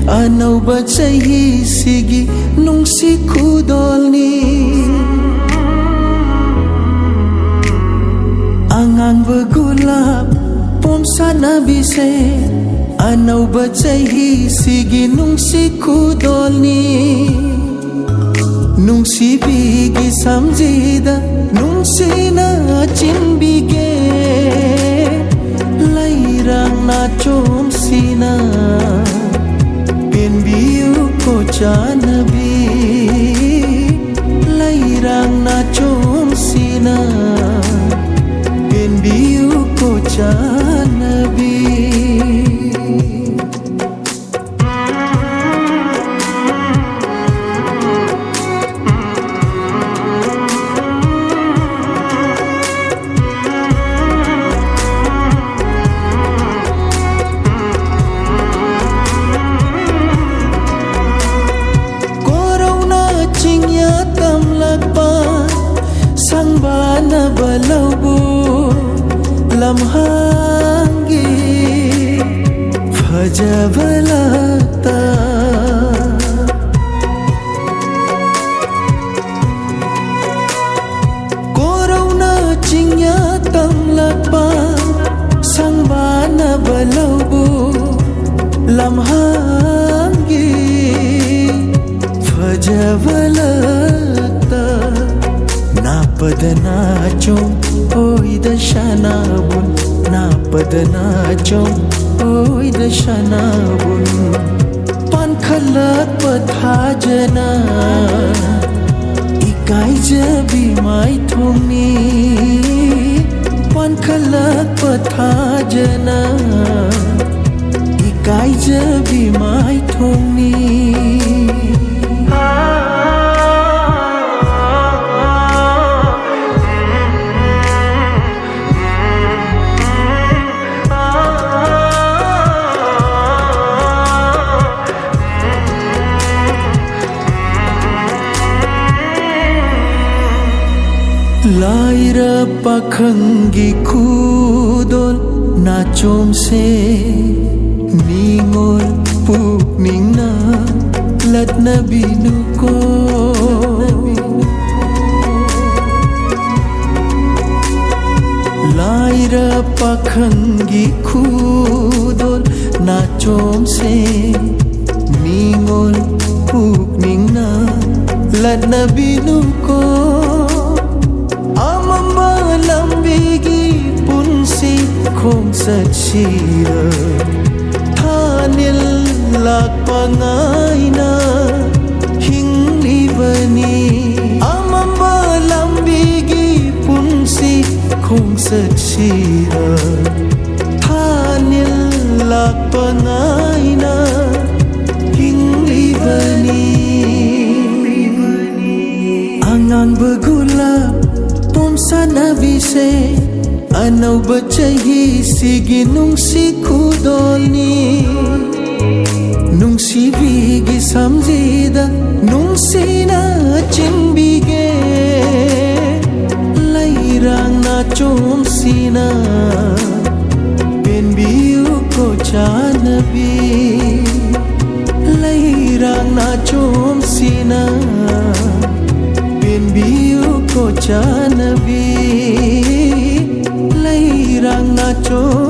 anauba sigi nung si kudolni angang begulap pom sana bise anauba sigi nung si kudolni nung si bigi samjida nung si na chimbige lairang na chom sina biu ko janabi lairang na chom sina biu ko janabi Bana balaubu lamhangi faja balata Corona cingya tamlapa sang bana balaubu lamhangi faja balata Napadana chom oi da shana bun napadana chom oi da shana bun pan khalak pathajana ikai jabi mai thongni pan khalak pathajana ikai jabi mai thongni Laira pakhangi khudol na chom se ningol pukning na lat na binuko Laira pakhangi khudol na chom se ningol pukning na lat na binuko Lambigi punsi khom sachira thanil lak pangaina hingli bani amamba lambigi punsi khom sachira thanil lak pangaina hingli bani angang begulap sana bise anau bacahi sigi nung si kudolni nung si bigi samjida nung si na chimbige lairang na chom sina ben biu ko janabi lairang na chom sina ben biu ko janabi lairang na chom